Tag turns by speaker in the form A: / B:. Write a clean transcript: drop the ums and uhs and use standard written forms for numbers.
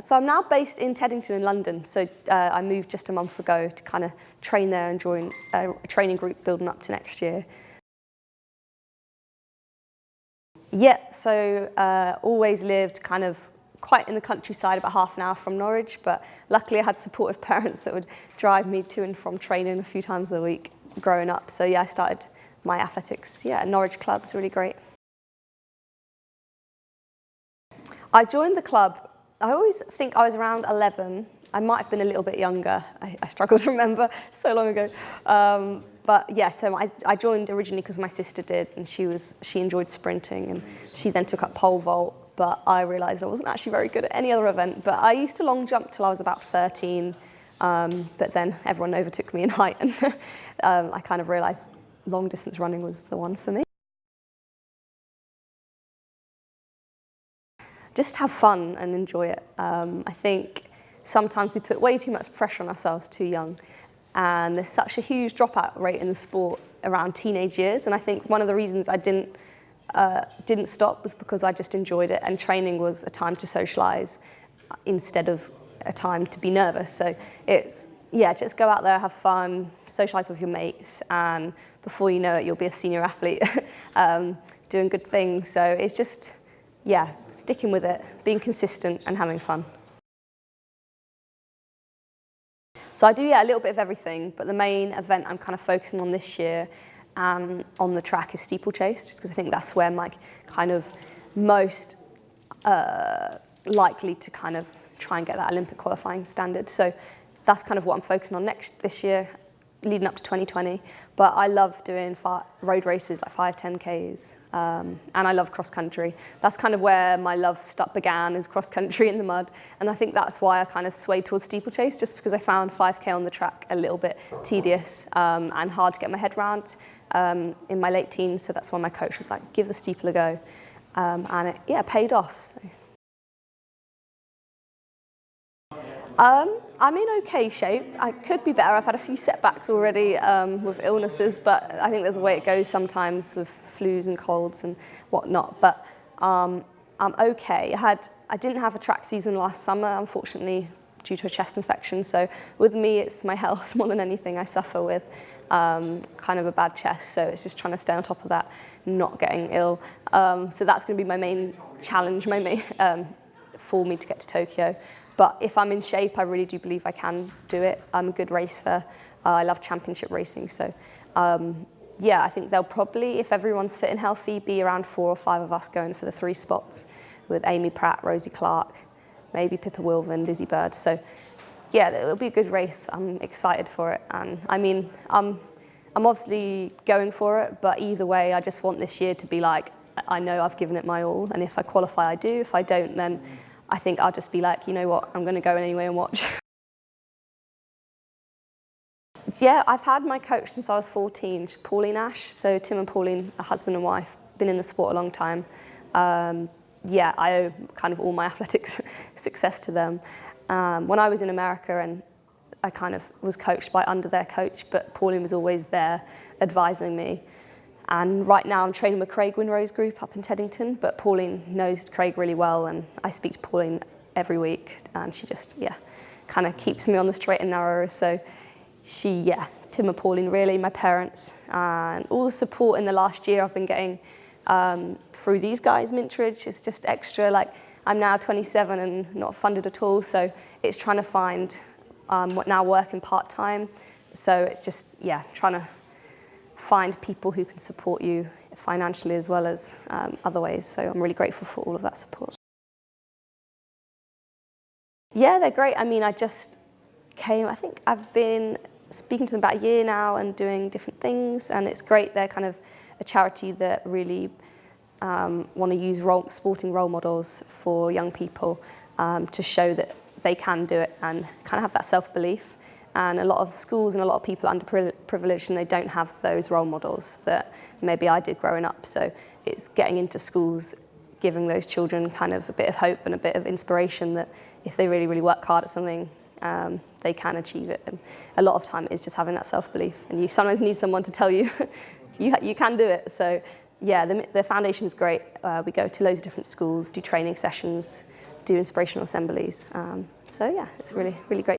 A: So I'm now based in Teddington in London. So I moved just a month ago to kind of train there and join a training group building up to next year. Yeah, so always lived kind of quite in the countryside, about half an hour from Norwich, but luckily I had supportive parents that would drive me to and from training a few times a week growing up. So yeah, I started my athletics, Norwich club. It's really great. I joined the club, I always think I was around 11. I might have been a little bit younger. I struggle to remember, so long ago. But yeah, so I joined originally because my sister did, and she enjoyed sprinting, and she then took up pole vault, but I realised I wasn't actually very good at any other event. But I used to long jump till I was about 13, but then everyone overtook me in height, and I kind of realised long distance running was the one for me. Just have fun and enjoy it. I think sometimes we put way too much pressure on ourselves too young, and there's such a huge dropout rate in the sport around teenage years, and I think one of the reasons I didn't stop was because I just enjoyed it, and training was a time to socialise instead of a time to be nervous. So it's, just go out there, have fun, socialise with your mates, and before you know it, you'll be a senior athlete doing good things. So it's just, sticking with it, being consistent and having fun. So I do, a little bit of everything, but the main event I'm kind of focusing on this year on the track is Steeplechase, just because I think that's where I'm kind of most likely to kind of try and get that Olympic qualifying standard. So that's kind of what I'm focusing on this year, leading up to 2020. But I love doing road races like 5, 10Ks, and I love cross country. That's kind of where my love began, is cross country in the mud. And I think that's why I kind of swayed towards steeplechase, just because I found 5K on the track a little bit tedious and hard to get my head around in my late teens. So that's why my coach was like, give the steeple a go. And it paid off. So. I'm in okay shape. I could be better. I've had a few setbacks already with illnesses, but I think there's a way it goes sometimes with flus and colds and whatnot. But I'm okay. I didn't have a track season last summer, unfortunately, due to a chest infection. So with me, it's my health more than anything. I suffer with kind of a bad chest, so it's just trying to stay on top of that, not getting ill. So that's going to be my main challenge, for me to get to Tokyo. But if I'm in shape, I really do believe I can do it. I'm a good racer. I love championship racing. So I think there'll probably, if everyone's fit and healthy, be around 4 or 5 of us going for the 3 spots with Amy Pratt, Rosie Clark, maybe Pippa Wilvan, Lizzie Bird. So it'll be a good race. I'm excited for it. And I mean, I'm obviously going for it, but either way, I just want this year to be like, I know I've given it my all. And if I qualify, I do. If I don't, then I think I'll just be like, you know what, I'm going to go anyway and watch. I've had my coach since I was 14, Pauline Ash. So Tim and Pauline, a husband and wife, been in the sport a long time. I owe kind of all my athletics success to them. When I was in America, and I kind of was coached under their coach, but Pauline was always there advising me. And right now I'm training with Craig Winrow's group up in Teddington, but Pauline knows Craig really well, and I speak to Pauline every week, and she just, kind of keeps me on the straight and narrow. So Tim and Pauline, really, my parents, and all the support in the last year I've been getting through these guys, Mintridge, is just extra. Like, I'm now 27 and not funded at all, so it's trying to find now working part-time. So it's just, trying to find people who can support you financially as well as other ways. So I'm really grateful for all of that support. Yeah, they're great. I mean, I just came, I think I've been speaking to them about a year now and doing different things, and it's great. They're kind of a charity that really want to use sporting role models for young people to show that they can do it and kind of have that self-belief. And a lot of schools and a lot of people are underprivileged, and they don't have those role models that maybe I did growing up. So it's getting into schools, giving those children kind of a bit of hope and a bit of inspiration that if they really, really work hard at something, they can achieve it. And a lot of time it's just having that self-belief, and you sometimes need someone to tell you, you can do it. So the foundation is great. We go to loads of different schools, do training sessions, do inspirational assemblies. So yeah, it's really, really great.